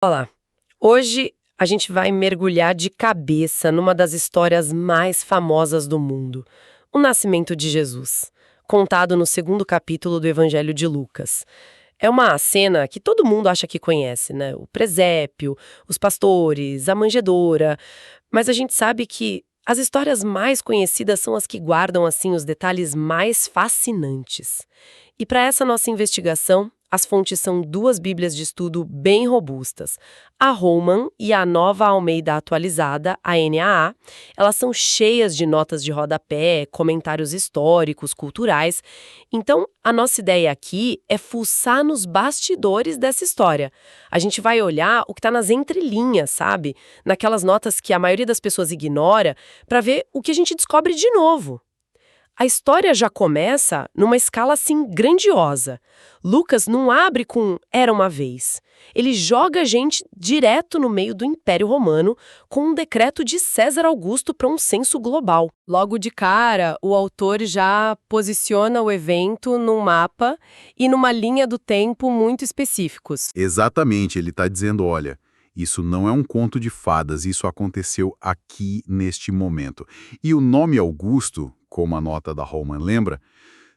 Olá, hoje a gente vai mergulhar de cabeça numa das histórias mais famosas do mundo, o nascimento de Jesus, contado no segundo capítulo do Evangelho de Lucas. É uma cena que todo mundo acha que conhece, né? O presépio, os pastores, a manjedoura, mas a gente sabe que as histórias mais conhecidas são as que guardam, assim, os detalhes mais fascinantes. E para essa nossa investigação, as fontes são duas bíblias de estudo bem robustas. A Holman e a Nova Almeida Atualizada, a NAA, elas são cheias de notas de rodapé, comentários históricos, culturais. Então, a nossa ideia aqui é fuçar nos bastidores dessa história. A gente vai olhar o que está nas entrelinhas, sabe? Naquelas notas que a maioria das pessoas ignora, para ver o que a gente descobre de novo. A história já começa numa escala assim grandiosa. Lucas não abre com "era uma vez". Ele joga a gente direto no meio do Império Romano com um decreto de César Augusto para um censo global. Logo de cara, o autor já posiciona o evento num mapa e numa linha do tempo muito específicos. Exatamente, ele está dizendo, olha, isso não é um conto de fadas, isso aconteceu aqui neste momento. E o nome Augusto, como a nota da Holman lembra,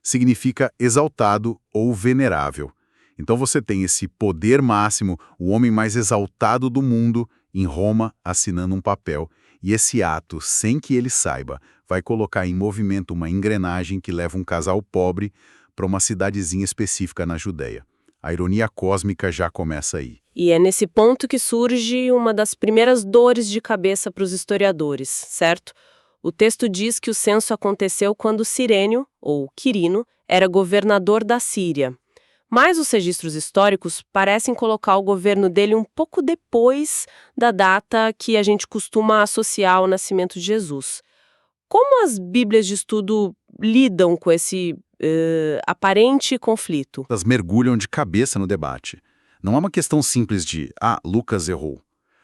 significa exaltado ou venerável. Então você tem esse poder máximo, o homem mais exaltado do mundo, em Roma, assinando um papel. E esse ato, sem que ele saiba, vai colocar em movimento uma engrenagem que leva um casal pobre para uma cidadezinha específica na Judéia. A ironia cósmica já começa aí. E é nesse ponto que surge uma das primeiras dores de cabeça para os historiadores, certo? O texto diz que o censo aconteceu quando Cirênio, ou Quirino, era governador da Síria. Mas os registros históricos parecem colocar o governo dele um pouco depois da data que a gente costuma associar ao nascimento de Jesus. Como as bíblias de estudo lidam com esse aparente conflito? Elas mergulham de cabeça no debate. Não é uma questão simples de, Lucas errou.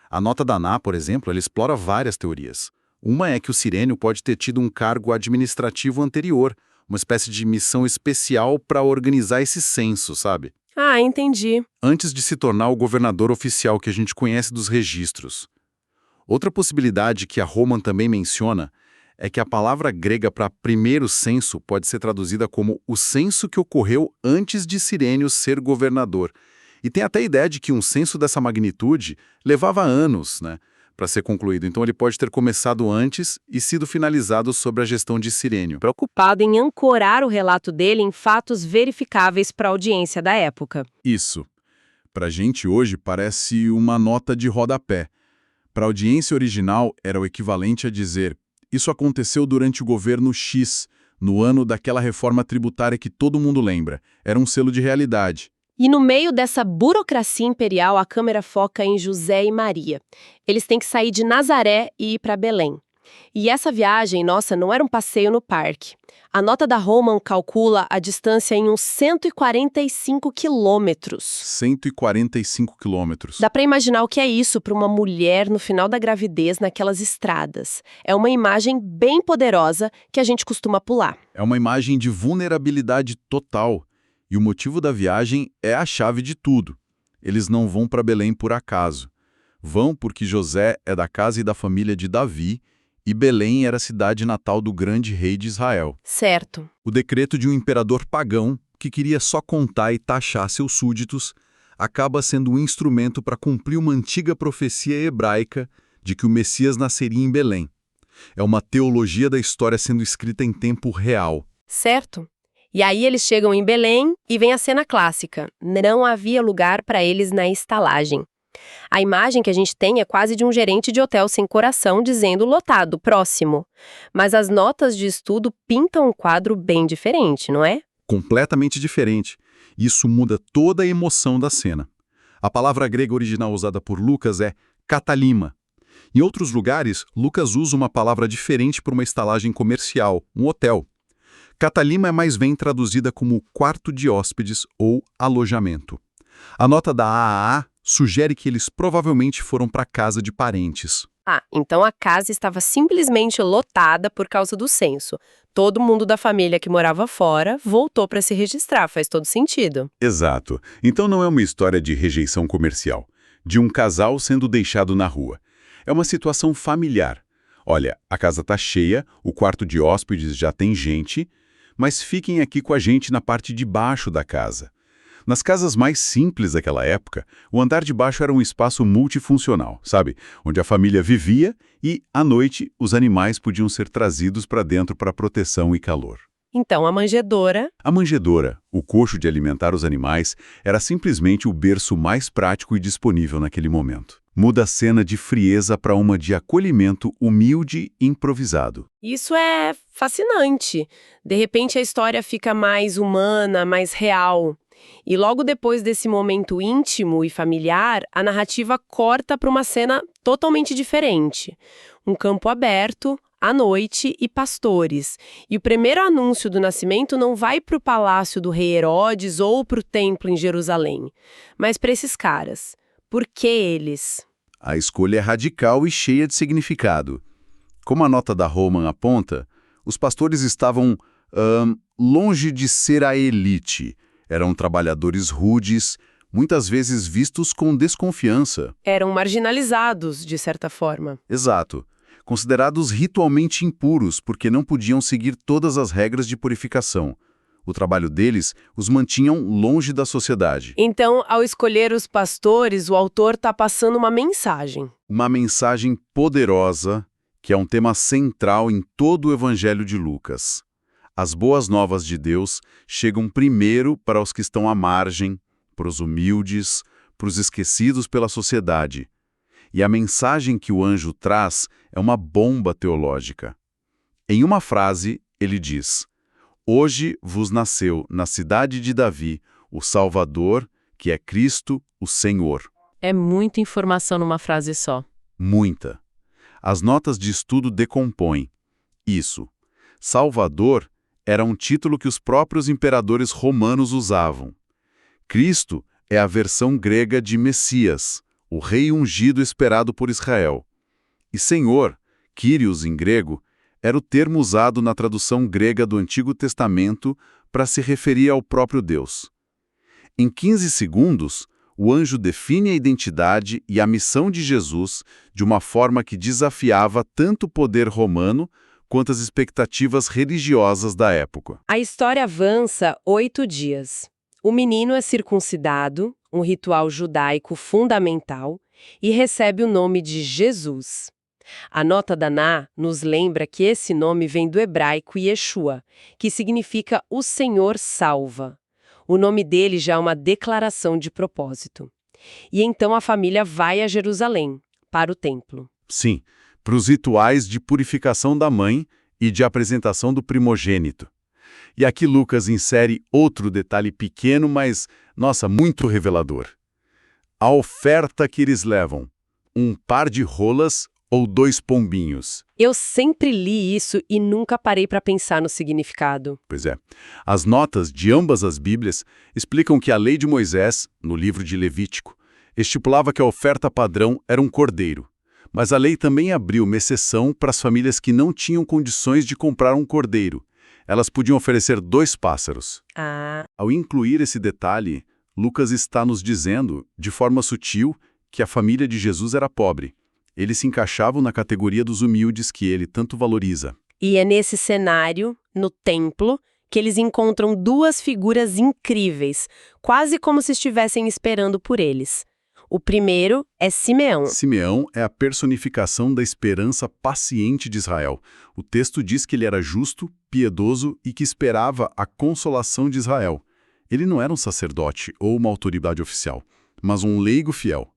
A nota da ANA, por exemplo, ela explora várias teorias. Uma é que o Cirênio pode ter tido um cargo administrativo anterior, uma espécie de missão especial para organizar esse censo, sabe? Ah, entendi. Antes de se tornar o governador oficial que a gente conhece dos registros. Outra possibilidade que a Holman também menciona é que a palavra grega para primeiro censo pode ser traduzida como o censo que ocorreu antes de Cirênio ser governador. E tem até a ideia de que um censo dessa magnitude levava anos, né, para ser concluído. Então ele pode ter começado antes e sido finalizado sob a gestão de Cirênio. Preocupado em ancorar o relato dele em fatos verificáveis para a audiência da época. Isso. Para a gente hoje parece uma nota de rodapé. Para a audiência original era o equivalente a dizer: isso aconteceu durante o governo X, no ano daquela reforma tributária que todo mundo lembra. Era um selo de realidade. E no meio dessa burocracia imperial, a câmera foca em José e Maria. Eles têm que sair de Nazaré e ir para Belém. E essa viagem, nossa, não era um passeio no parque. A nota da Holman calcula a distância em uns 145 quilômetros. 145 quilômetros. Dá para imaginar o que é isso para uma mulher no final da gravidez naquelas estradas. É uma imagem bem poderosa que a gente costuma pular. É uma imagem de vulnerabilidade total. E o motivo da viagem é a chave de tudo. Eles não vão para Belém por acaso. Vão porque José é da casa e da família de Davi e Belém era a cidade natal do grande rei de Israel. Certo. O decreto de um imperador pagão, que queria só contar e taxar seus súditos, acaba sendo um instrumento para cumprir uma antiga profecia hebraica de que o Messias nasceria em Belém. É uma teologia da história sendo escrita em tempo real. Certo. E aí eles chegam em Belém e vem a cena clássica. Não havia lugar para eles na estalagem. A imagem que a gente tem é quase de um gerente de hotel sem coração dizendo lotado, próximo. Mas as notas de estudo pintam um quadro bem diferente, não é? Completamente diferente. Isso muda toda a emoção da cena. A palavra grega original usada por Lucas é katalima. Em outros lugares, Lucas usa uma palavra diferente para uma estalagem comercial, um hotel. Katalima é mais bem traduzida como quarto de hóspedes ou alojamento. A nota da AAA sugere que eles provavelmente foram para casa de parentes. Ah, então a casa estava simplesmente lotada por causa do censo. Todo mundo da família que morava fora voltou para se registrar, faz todo sentido. Exato. Então não é uma história de rejeição comercial. de um casal sendo deixado na rua. É uma situação familiar. Olha, a casa está cheia, o quarto de hóspedes já tem gente, mas fiquem aqui com a gente na parte de baixo da casa. Nas casas mais simples daquela época, o andar de baixo era um espaço multifuncional, sabe? Onde a família vivia e, à noite, os animais podiam ser trazidos para dentro para proteção e calor. Então, a manjedoura... A manjedoura, o coxo de alimentar os animais, era simplesmente o berço mais prático e disponível naquele momento. Muda a cena de frieza para uma de acolhimento humilde e improvisado. Isso é fascinante. De repente, a história fica mais humana, mais real. E logo depois desse momento íntimo e familiar, a narrativa corta para uma cena totalmente diferente. Um campo aberto, à noite e pastores. E o primeiro anúncio do nascimento não vai para o palácio do rei Herodes ou para o templo em Jerusalém, mas para esses caras. Por que eles? A escolha é radical e cheia de significado. Como a nota da Roman aponta, os pastores estavam longe de ser a elite. Eram trabalhadores rudes, muitas vezes vistos com desconfiança. Eram marginalizados, de certa forma. Exato. Considerados ritualmente impuros porque não podiam seguir todas as regras de purificação. O trabalho deles os mantinham longe da sociedade. Então, ao escolher os pastores, o autor está passando uma mensagem. Uma mensagem poderosa, que é um tema central em todo o Evangelho de Lucas. As boas novas de Deus chegam primeiro para os que estão à margem, para os humildes, para os esquecidos pela sociedade. E a mensagem que o anjo traz é uma bomba teológica. Em uma frase, ele diz: Hoje vos nasceu na cidade de Davi o Salvador, que é Cristo, o Senhor. É muita informação numa frase só. Muita. As notas de estudo decompõem. Isso. Salvador era um título que os próprios imperadores romanos usavam. Cristo é a versão grega de Messias, o rei ungido esperado por Israel. E Senhor, Kyrios em grego, era o termo usado na tradução grega do Antigo Testamento para se referir ao próprio Deus. Em 15 segundos, o anjo define a identidade e a missão de Jesus de uma forma que desafiava tanto o poder romano quanto as expectativas religiosas da época. A história avança 8 dias. O menino é circuncidado, um ritual judaico fundamental, e recebe o nome de Jesus. A nota da Ná nos lembra que esse nome vem do hebraico Yeshua, que significa o Senhor salva. O nome dele já é uma declaração de propósito. E então a família vai a Jerusalém, para o templo. Sim, para os rituais de purificação da mãe e de apresentação do primogênito. E aqui Lucas insere outro detalhe pequeno, mas, nossa, muito revelador. A oferta que eles levam: um par de rolas ou 2 pombinhos. Eu sempre li isso e nunca parei para pensar no significado. Pois é. As notas de ambas as Bíblias explicam que a lei de Moisés, no livro de Levítico, estipulava que a oferta padrão era um cordeiro. Mas a lei também abriu uma exceção para as famílias que não tinham condições de comprar um cordeiro. Elas podiam oferecer 2 pássaros. Ao incluir esse detalhe, Lucas está nos dizendo, de forma sutil, que a família de Jesus era pobre. Eles se encaixavam na categoria dos humildes que ele tanto valoriza. E é nesse cenário, no templo, que eles encontram 2 figuras incríveis, quase como se estivessem esperando por eles. O primeiro é Simeão. Simeão é a personificação da esperança paciente de Israel. O texto diz que ele era justo, piedoso e que esperava a consolação de Israel. Ele não era um sacerdote ou uma autoridade oficial, mas um leigo fiel.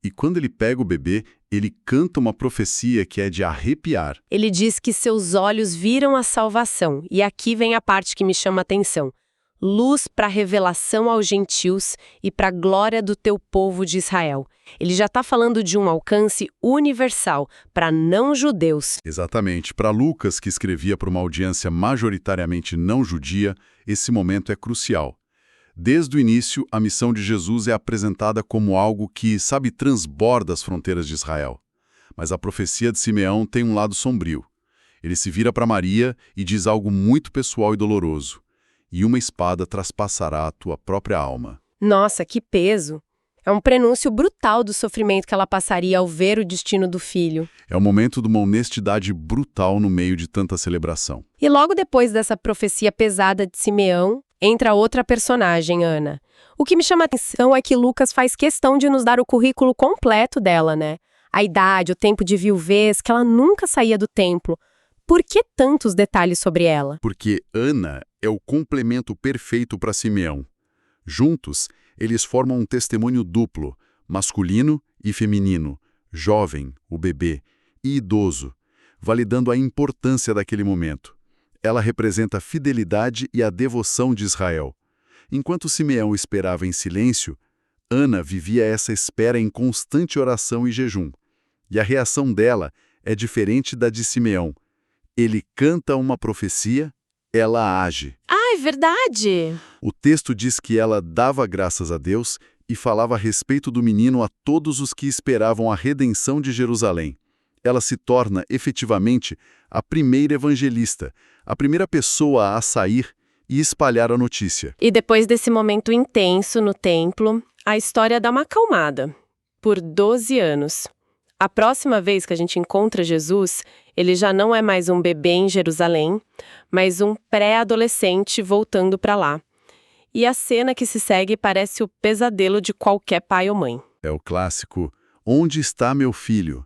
E quando ele pega o bebê, ele canta uma profecia que é de arrepiar. Ele diz que seus olhos viram a salvação, e aqui vem a parte que me chama a atenção. Luz para revelação aos gentios e para a glória do teu povo de Israel. Ele já está falando de um alcance universal para não-judeus. Exatamente. Para Lucas, que escrevia para uma audiência majoritariamente não-judia, esse momento é crucial. Desde o início, a missão de Jesus é apresentada como algo que, transborda as fronteiras de Israel. Mas a profecia de Simeão tem um lado sombrio. Ele se vira para Maria e diz algo muito pessoal e doloroso. E uma espada traspassará a tua própria alma. Nossa, que peso! É um prenúncio brutal do sofrimento que ela passaria ao ver o destino do filho. É o momento de uma honestidade brutal no meio de tanta celebração. E logo depois dessa profecia pesada de Simeão, entra outra personagem, Ana. O que me chama a atenção é que Lucas faz questão de nos dar o currículo completo dela, né? A idade, o tempo de viuvez, que ela nunca saía do templo. Por que tantos detalhes sobre ela? Porque Ana é o complemento perfeito para Simeão. Juntos, eles formam um testemunho duplo, masculino e feminino, jovem, o bebê, e idoso, validando a importância daquele momento. Ela representa a fidelidade e a devoção de Israel. Enquanto Simeão esperava em silêncio, Ana vivia essa espera em constante oração e jejum. E a reação dela é diferente da de Simeão. Ele canta uma profecia, ela age. Ah, é verdade! O texto diz que ela dava graças a Deus e falava a respeito do menino a todos os que esperavam a redenção de Jerusalém. Ela se torna, efetivamente, a primeira evangelista, a primeira pessoa a sair e espalhar a notícia. E depois desse momento intenso no templo, a história dá uma acalmada. Por 12 anos. A próxima vez que a gente encontra Jesus, ele já não é mais um bebê em Jerusalém, mas um pré-adolescente voltando para lá. E a cena que se segue parece o pesadelo de qualquer pai ou mãe. É o clássico, onde está meu filho?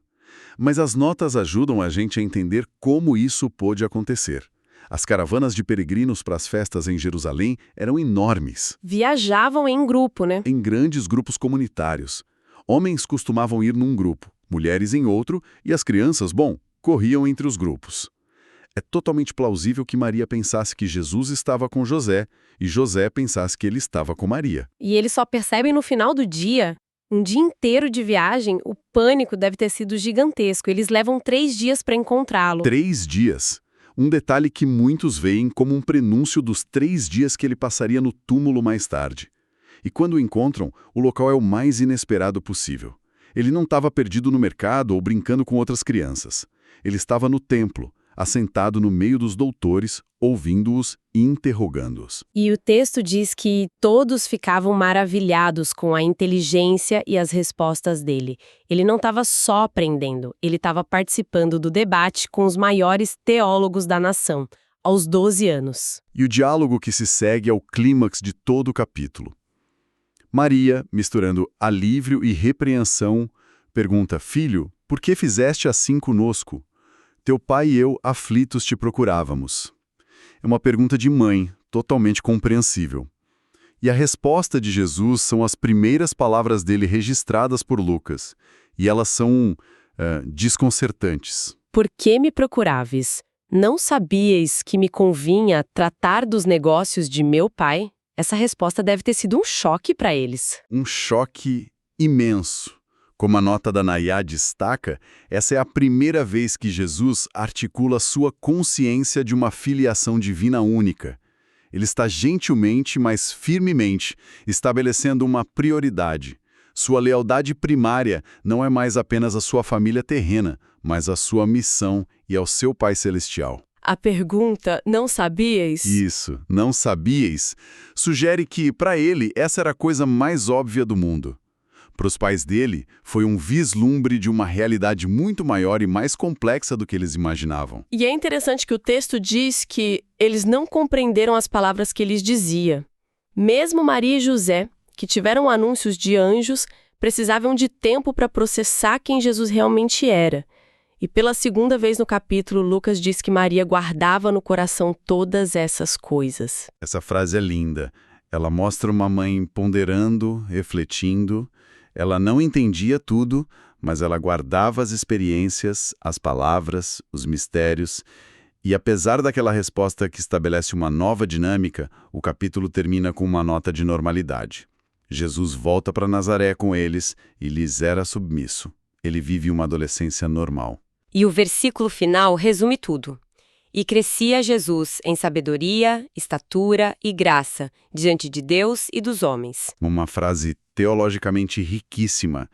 Mas as notas ajudam a gente a entender como isso pôde acontecer. As caravanas de peregrinos para as festas em Jerusalém eram enormes. Viajavam em grupo, né? Em grandes grupos comunitários. Homens costumavam ir num grupo, mulheres em outro, e as crianças, corriam entre os grupos. É totalmente plausível que Maria pensasse que Jesus estava com José e José pensasse que ele estava com Maria. E eles só percebem no final do dia. Um dia inteiro de viagem, o pânico deve ter sido gigantesco. Eles levam 3 dias para encontrá-lo. 3 dias. Um detalhe que muitos veem como um prenúncio dos 3 dias que ele passaria no túmulo mais tarde. E quando o encontram, o local é o mais inesperado possível. Ele não estava perdido no mercado ou brincando com outras crianças. Ele estava no templo, assentado no meio dos doutores, ouvindo-os e interrogando-os. E o texto diz que todos ficavam maravilhados com a inteligência e as respostas dele. Ele não estava só aprendendo, ele estava participando do debate com os maiores teólogos da nação, aos 12 anos. E o diálogo que se segue é o clímax de todo o capítulo. Maria, misturando alívio e repreensão, pergunta: Filho, por que fizeste assim conosco? Teu pai e eu, aflitos, te procurávamos. É uma pergunta de mãe, totalmente compreensível. E a resposta de Jesus são as primeiras palavras dele registradas por Lucas. E elas são desconcertantes. Por que me procuráveis? Não sabíeis que me convinha tratar dos negócios de meu pai? Essa resposta deve ter sido um choque para eles. Um choque imenso. Como a nota da Nayá destaca, essa é a primeira vez que Jesus articula sua consciência de uma filiação divina única. Ele está gentilmente, mas firmemente, estabelecendo uma prioridade. Sua lealdade primária não é mais apenas a sua família terrena, mas a sua missão e ao seu Pai Celestial. A pergunta, não sabíeis? Isso, não sabíeis, sugere que, para ele, essa era a coisa mais óbvia do mundo. Para os pais dele, foi um vislumbre de uma realidade muito maior e mais complexa do que eles imaginavam. E é interessante que o texto diz que eles não compreenderam as palavras que ele dizia. Mesmo Maria e José, que tiveram anúncios de anjos, precisavam de tempo para processar quem Jesus realmente era. E pela segunda vez no capítulo, Lucas diz que Maria guardava no coração todas essas coisas. Essa frase é linda. Ela mostra uma mãe ponderando, refletindo. Ela não entendia tudo, mas ela guardava as experiências, as palavras, os mistérios. E apesar daquela resposta que estabelece uma nova dinâmica, o capítulo termina com uma nota de normalidade. Jesus volta para Nazaré com eles e lhes era submisso. Ele vive uma adolescência normal. E o versículo final resume tudo. E crescia Jesus em sabedoria, estatura e graça, diante de Deus e dos homens. Uma frase teologicamente riquíssima.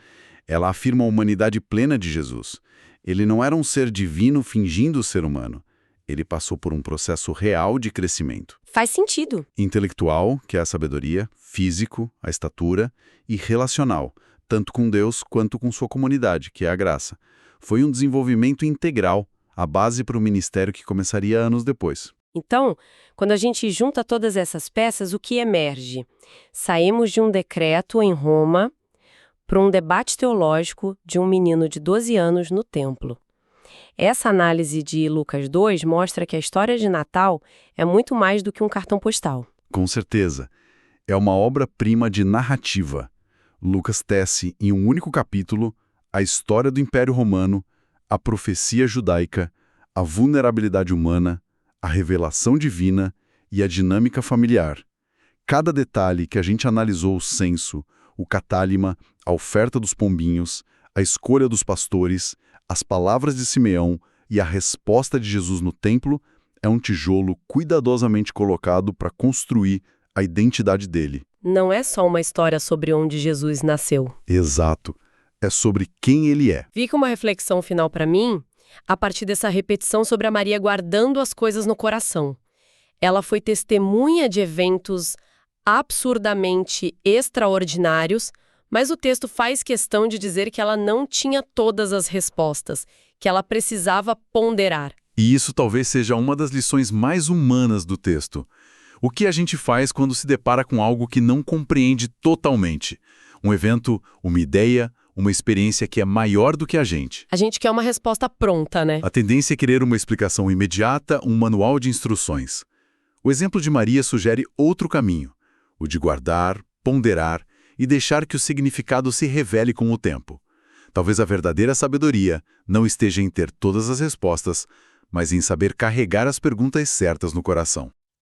Ela afirma a humanidade plena de Jesus. Ele não era um ser divino fingindo ser humano. Ele passou por um processo real de crescimento. Faz sentido. Intelectual, que é a sabedoria, físico, a estatura, e relacional, tanto com Deus quanto com sua comunidade, que é a graça. Foi um desenvolvimento integral, a base para o ministério que começaria anos depois. Então, quando a gente junta todas essas peças, o que emerge? Saímos de um decreto em Roma para um debate teológico de um menino de 12 anos no templo. Essa análise de Lucas 2 mostra que a história de Natal é muito mais do que um cartão postal. Com certeza. É uma obra-prima de narrativa. Lucas tece em um único capítulo a história do Império Romano, a profecia judaica, a vulnerabilidade humana, a revelação divina e a dinâmica familiar. Cada detalhe que a gente analisou, o censo, o catálima, a oferta dos pombinhos, a escolha dos pastores, as palavras de Simeão e a resposta de Jesus no templo, é um tijolo cuidadosamente colocado para construir a identidade dele. Não é só uma história sobre onde Jesus nasceu. Exato. É sobre quem ele é. Fica uma reflexão final para mim, a partir dessa repetição sobre a Maria guardando as coisas no coração. Ela foi testemunha de eventos absurdamente extraordinários, mas o texto faz questão de dizer que ela não tinha todas as respostas, que ela precisava ponderar. E isso talvez seja uma das lições mais humanas do texto. O que a gente faz quando se depara com algo que não compreende totalmente? Um evento, uma ideia, uma experiência que é maior do que a gente. A gente quer uma resposta pronta, né? A tendência é querer uma explicação imediata, um manual de instruções. O exemplo de Maria sugere outro caminho, o de guardar, ponderar e deixar que o significado se revele com o tempo. Talvez a verdadeira sabedoria não esteja em ter todas as respostas, mas em saber carregar as perguntas certas no coração.